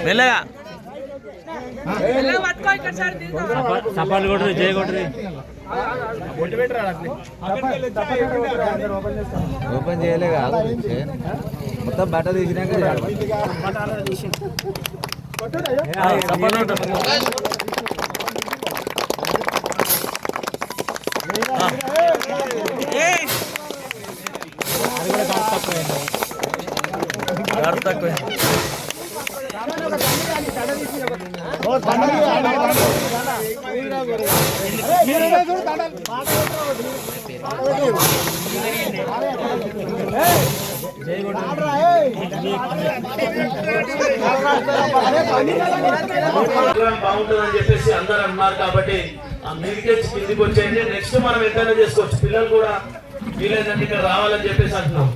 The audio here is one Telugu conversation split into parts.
మెల్లగా చపాలు కొట్టరు జయ కొట్టరు ఓపెన్ చేయలే కాదు మొత్తం బట్ట తీసినాక తక్కువ బాగుంటుందని చెప్పేసి అందరు అన్నారు కాబట్టి ఆ మీదికి కిందికి వచ్చేయండి. నెక్స్ట్ మనం ఎక్కడైనా చేసుకోవచ్చు. పిల్లలు కూడా వీలైనంటే ఇక్కడ రావాలని చెప్పేసి అంటున్నాం.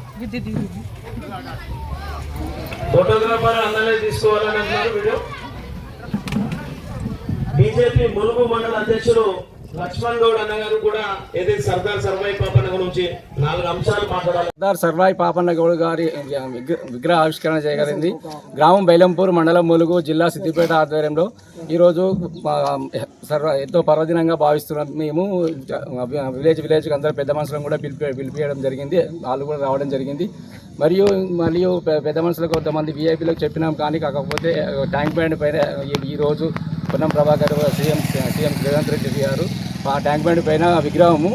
ఫోటోగ్రాఫర్ అందరినీ తీసుకోవాలని అంటున్నారు. వీడియో బీజేపీ ములుగు మండల అధ్యక్షుడు లక్ష్మణ్ గౌడ్ అన్న గారు కూడా ఏదైతే సర్దార్ సర్వాయి పాపన్న గురించి 4 అంశాలు మాట్లాడాలి. సర్దార్ సర్వాయి పాపన్న గౌడ్ గారి విగ్రహ ఆవిష్కరణ చేయగలిగింది. గ్రామం బైలంపూర్, మండలం ములుగు, జిల్లా సిద్దిపేట ఆధ్వర్యంలో ఈరోజు ఎంతో పర్వదినంగా భావిస్తున్నాం. మేము విలేజ్ అందరూ పెద్ద మనుషులను కూడా పిలిపియడం జరిగింది. వాళ్ళు కూడా రావడం జరిగింది. మరియు పెద్ద మనుషులకు కొంతమంది వీఐపీలకు చెప్పినాం. కానీ కాకపోతే ట్యాంక్ బ్యాండ్ పైన ఈరోజు పొన్నం ప్రభాకర్ సీఎం రేవంత్ రెడ్డి గారు ఆ ట్యాంక్ బ్యాండ్ పైన విగ్రహము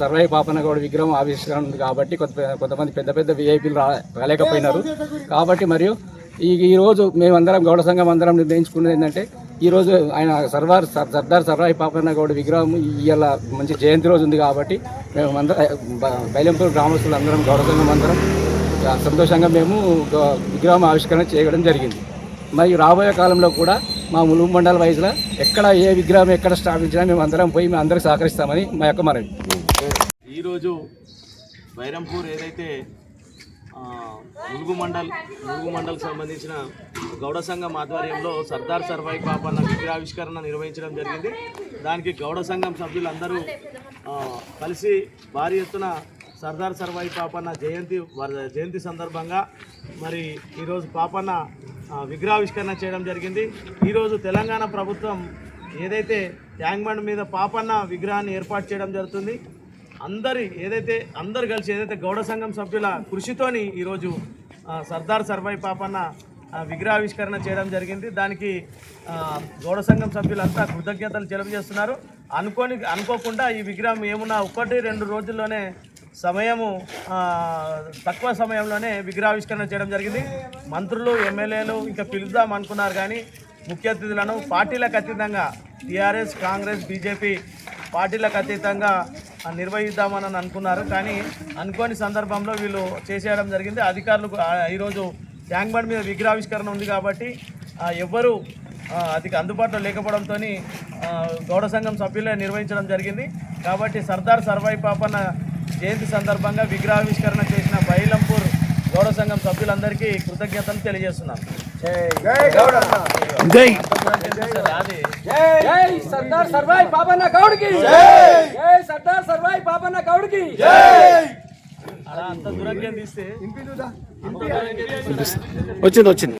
సర్వాయి పాపన్న గౌడ్ విగ్రహం ఆవిష్కరణ ఉంది. కాబట్టి కొంతమంది పెద్ద వీఐపీలు రాలేకపోయినారు. కాబట్టి మరియు ఈరోజు మేమందరం గౌడ సంఘం అందరం నిర్ణయించుకున్నది ఏంటంటే ఈరోజు ఆయన సర్దార్ సర్వాయి పాపన్న గౌడ్ విగ్రహం ఇవాళ మంచి జయంతి రోజు ఉంది. కాబట్టి మేము బైలంపూర్ గ్రామస్తులు అందరం గౌడ సంఘం అందరం సంతోషంగా మేము విగ్రహం ఆవిష్కరణ చేయడం జరిగింది. మరియు రాబోయే కాలంలో కూడా మా ములుగు మండల వైజ్లో ఎక్కడ ఏ విగ్రహం ఎక్కడ స్థాపించినా మేము అందరం పోయి మేము అందరికి సహకరిస్తామని మా యొక్క మనవి. ఈరోజు బైరంపూర్ ఏదైతే ములుగు మండల్కి సంబంధించిన గౌడ సంఘం ఆధ్వర్యంలో సర్దార్ సర్వాయి పాపన్న విగ్రహావిష్కరణ నిర్వహించడం జరిగింది. దానికి గౌడ సంఘం సభ్యులందరూ కలిసి భారీ ఎత్తున సర్దార్ సర్వాయి పాపన్న జయంతి సందర్భంగా మరి ఈరోజు పాపన్న విగ్రహావిష్కరణ చేయడం జరిగింది. ఈరోజు తెలంగాణ ప్రభుత్వం ఏదైతే ట్యాంక్ బండ్ మీద పాపన్న విగ్రహాన్ని ఏర్పాటు చేయడం జరుగుతుంది. అందరు కలిసి ఏదైతే గౌడ సంఘం సభ్యుల కృషితోని ఈరోజు సర్దార్ సర్వాయి పాపన్న విగ్రహావిష్కరణ చేయడం జరిగింది. దానికి గౌడ సంఘం సభ్యులంతా కృతజ్ఞతలు తెలియజేస్తున్నారు. అనుకోకుండా ఈ విగ్రహం ఏమున్నా 1-2 రోజుల్లోనే తక్కువ సమయంలోనే విగ్రహావిష్కరణ చేయడం జరిగింది. మంత్రులు, ఎమ్మెల్యేలు ఇంకా పిలుద్దాం అనుకున్నారు. కానీ ముఖ్య అతిథులను పార్టీలకు అతీతంగా టీఆర్ఎస్, కాంగ్రెస్, బీజేపీ పార్టీలకు అతీతంగా నిర్వహిద్దామని అనుకున్నారు. కానీ అనుకోని సందర్భంలో వీళ్ళు చేసేయడం జరిగింది. అధికారులు ఈరోజు ట్యాంక్ బండ్ మీద విగ్రహావిష్కరణ ఉంది కాబట్టి ఎవ్వరూ అది అందుబాటులో లేకపోవడంతో గౌడ సంఘం సభ్యులే నిర్వహించడం జరిగింది. కాబట్టి సర్దార్ సర్వాయి పాపన్న జయంతి సందర్భంగా విగ్రహావిష్కరణ చేసిన బైలంపూర్ గౌడ సంఘం సభ్యులందరికీ కృతజ్ఞతలు తెలియజేస్తున్నాను. సర్దార్ సర్వాయి పాపన్న గౌడ్కి సర్దార్ సర్వాయి పాపన్న గౌడ్కి అలా అంత దూరంగా తీస్తే వచ్చింది